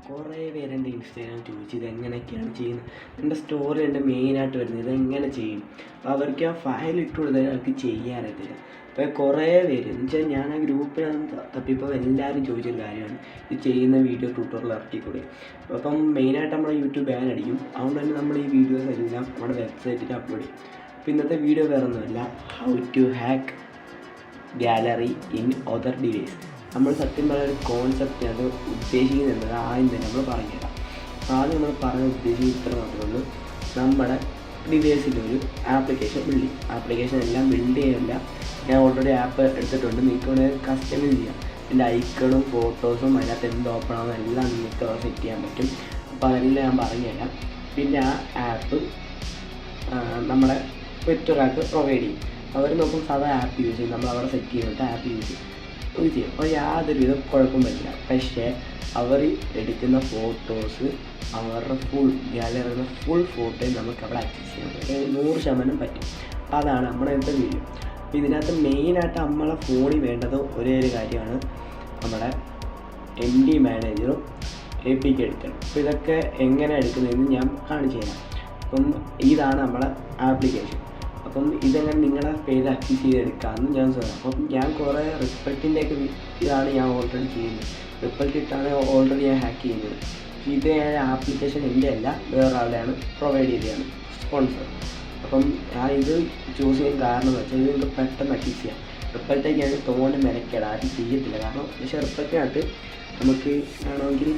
കുറേ പേര് എൻ്റെ ഇൻസ്റ്റാഗ്രാം ചോദിച്ചു ഇതെങ്ങനെയൊക്കെയാണ് ചെയ്യുന്നത്. എൻ്റെ സ്റ്റോറി എൻ്റെ മെയിനായിട്ട് വരുന്നത് ഇതെങ്ങനെ ചെയ്യും. അപ്പോൾ അവർക്ക് ആ ഫയൽ ഇട്ട് കൊടുത്താൽ അവർക്ക് ചെയ്യാനറിയത്തില്ല. അപ്പോൾ കുറേ പേര് എന്ന് വെച്ചാൽ ഞാൻ ആ ഗ്രൂപ്പിനകത്ത് തപ്പിയപ്പോൾ എല്ലാവരും ചോദിച്ചൊരു കാര്യമാണ് ഇത് ചെയ്യുന്ന വീഡിയോ ട്യൂട്ടോറിയൽ ഇറക്കിക്കൂടി. അപ്പം മെയിനായിട്ട് നമ്മുടെ യൂട്യൂബ് ബാൻ അടിക്കും. അതുകൊണ്ട് തന്നെ നമ്മൾ ഈ വീഡിയോസ് എല്ലാം നമ്മുടെ വെബ്സൈറ്റിൽ അപ്ലോഡ് ചെയ്യും. അപ്പോൾ ഇന്നത്തെ വീഡിയോ വേറെ ഒന്നുമല്ല, how to hack gallery in other device. നമ്മൾ സത്യം പറഞ്ഞ ഒരു കോൺസെപ്റ്റ് അത് ഉദ്ദേശിക്കുന്നത് ആദ്യം തന്നെ നമ്മൾ പറഞ്ഞുതരാം. ആദ്യം നമ്മൾ പറഞ്ഞ ഉദ്ദേശിക്കുന്നത് ഇത്ര മാത്രമേ ഉള്ളൂ, നമ്മുടെ ഡിവൈസിലൊരു ആപ്ലിക്കേഷൻ ബിൽഡ് ചെയ്യും. ആപ്ലിക്കേഷൻ എല്ലാം ബിൽഡ് ചെയ്യില്ല, ഞാൻ ഓൾറെഡി ആപ്പ് എടുത്തിട്ടുണ്ട്. നിങ്ങൾക്ക് ഇവിടെ കസ്റ്റമൈസ് ചെയ്യാം. എൻ്റെ ഐക്കണും ഫോട്ടോസും അതിനകത്ത് എന്ത് ഓപ്പൺ ആവുന്ന എല്ലാം നിങ്ങൾക്ക് സെറ്റ് ചെയ്യാൻ പറ്റും. അപ്പോൾ അതെല്ലാം ഞാൻ പറഞ്ഞുതരാം. പിന്നെ ആ ആപ്പ് നമ്മുടെ മറ്റൊരാൾക്ക് പ്രൊവൈഡ് ചെയ്യും. അവർ നോക്കും സാധാ ആപ്പ് യൂസ് ചെയ്യും, നമ്മൾ അവിടെ സെറ്റ് ചെയ്തിട്ട് ആപ്പ് യൂസ് ചെയ്യും. അപ്പോൾ യാതൊരുവിധ കുഴപ്പം വരില്ല. പക്ഷേ അവർ എടുക്കുന്ന ഫോട്ടോസ് അവരുടെ ഗാലറിയുടെ ഫുൾ ഫോട്ടോയും നമുക്ക് അവിടെ ആക്സസ് ചെയ്യാൻ പറ്റും, 100% പറ്റും. അതാണ് നമ്മുടെ ഇന്നത്തെ വീഡിയോ. അപ്പോൾ ഇതിനകത്ത് മെയിനായിട്ട് നമ്മളെ ഫോണിൽ വേണ്ടത് ഒരേ ഒരു കാര്യമാണ്, നമ്മുടെ MD മാനേജറും APK എടുക്കണം. അപ്പോൾ ഇതൊക്കെ എങ്ങനെ എടുക്കുന്നതെന്ന് ഞാൻ കാണിച്ചു തരാം. അപ്പം ഇതാണ് നമ്മുടെ ആപ്ലിക്കേഷൻ. അപ്പം ഇതെങ്ങനെ നിങ്ങളുടെ പേര് ആക്സസ് ചെയ്തെടുക്കാമെന്ന് ഞാൻ പറയാം. അപ്പം ഞാൻ കുറേ റിപ്പൾട്ടിൻ്റെയൊക്കെ ഇതാണ് ഞാൻ ഓൾറെഡി ചെയ്യുന്നത്. റിപ്പൾട്ട് ഇട്ടാണ് ഓൾറെഡി ഞാൻ ഹാക്ക് ചെയ്യുന്നത്. ഇത് ആപ്ലിക്കേഷൻ എൻ്റെ അല്ല, വേറെ ആളുടെയാണ് പ്രൊവൈഡ് ചെയ്തതാണ്, സ്പോൺസർ. അപ്പം ഞാൻ ഇത് ചൂസ് ചെയ്യാൻ കാരണം എന്ന് വെച്ചാൽ ഇത് നിങ്ങൾക്ക് പെട്ടെന്ന് ആക്സസ് ചെയ്യാം. റിപ്പൾട്ടേക്ക് ഞാൻ തോന്നെ മെനക്കേട് ആരും ചെയ്യത്തില്ല. കാരണം പക്ഷേ റിപ്പൾട്ടിനകത്ത് നമുക്ക് വേണമെങ്കിൽ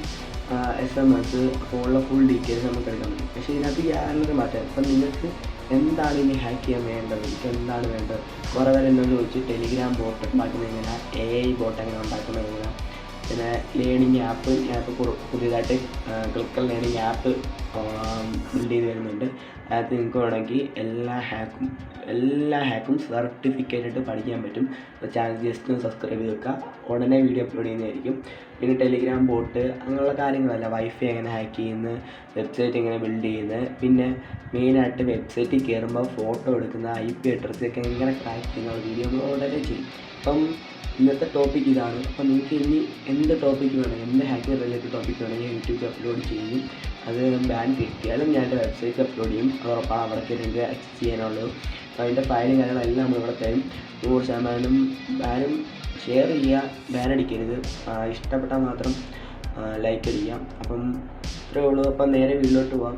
SMS ഫോണിലെ ഫുൾ ഡീറ്റെയിൽസ് നമുക്ക് എടുക്കാൻ പറ്റും. പക്ഷേ ഇതിനകത്ത് യാതൊരു മാറ്റം. അപ്പം നിങ്ങൾക്ക് എന്താണ് ഇനി ഹാക്ക് ചെയ്യാൻ വേണ്ടത്, എനിക്ക് എന്താണ് വേണ്ടത്, കുറേ പേര് എന്നോട് ചോദിച്ചു ടെലിഗ്രാം ബോട്ട് ഉണ്ടാക്കുന്നത് എങ്ങനെ, AI ബോട്ട് എങ്ങനെ ഉണ്ടാക്കുന്നത് എങ്ങനെ, പിന്നെ ലേണിംഗ് ആപ്പ് ഞാനിപ്പോൾ പുതിയതായിട്ട് ക്ലിക്കർ ലേണിംഗ് ആപ്പ് ബിൽഡ് ചെയ്ത് വരുന്നുണ്ട്. അതിനകത്ത് നിങ്ങൾക്ക് വേണമെങ്കിൽ എല്ലാ ഹാക്കും സർട്ടിഫിക്കറ്റായിട്ട് പഠിക്കാൻ പറ്റും. ചാനൽ ജസ്റ്റ് ഒന്ന് സബ്സ്ക്രൈബ് ചെയ്ത് വെക്കുക, ഉടനെ വീഡിയോ അപ്ലോഡ് ചെയ്യുന്നതായിരിക്കും. പിന്നെ ടെലിഗ്രാം ബോട്ട് അങ്ങനെയുള്ള കാര്യങ്ങളല്ല, വൈഫൈ എങ്ങനെ ഹാക്ക് ചെയ്യുന്നത്, വെബ്സൈറ്റ് എങ്ങനെ ബിൽഡ് ചെയ്യുന്നത്, പിന്നെ മെയിനായിട്ട് വെബ്സൈറ്റിൽ കയറുമ്പോൾ ഫോട്ടോ എടുക്കുന്ന IP അഡ്രസ്സൊക്കെ എങ്ങനെ ക്രാക്ക് ചെയ്യുന്ന വീഡിയോ നമ്മൾ ഉടനെ ചെയ്യും. അപ്പം ഇന്നത്തെ ടോപ്പിക് ഇതാണ്. അപ്പം നിങ്ങൾക്ക് ഇനി എന്ത് ടോപ്പിക്ക് വേണമെങ്കിൽ, എന്ത് ഹാക്കിംഗ് റിലേറ്റഡ് ടോപ്പിക്ക് വേണമെങ്കിൽ യൂട്യൂബിൽ അപ്ലോഡ് ചെയ്യും. അത് ബാൻ കിട്ടിയാലും ഞാൻ എൻ്റെ വെബ്സൈറ്റിൽ അപ്ലോഡ് ചെയ്യും. അത് ഉറപ്പാണ്, അവിടേക്ക് നിങ്ങൾക്ക് ആക്സസ് ചെയ്യാനുള്ളത്. അപ്പോൾ അതിൻ്റെ ഫയലും കാര്യങ്ങളെല്ലാം നമ്മളിവിടെ തരും. 100% ബാനും ഷെയർ ചെയ്യുക, ബാൻ അടിക്കരുത്. ഇഷ്ടപ്പെട്ടാൽ മാത്രം ലൈക്ക് അടിക്കാം. അപ്പം ഇത്രയേ ഉള്ളൂ. അപ്പം നേരെ വീട്ടിലോട്ട് പോകാം.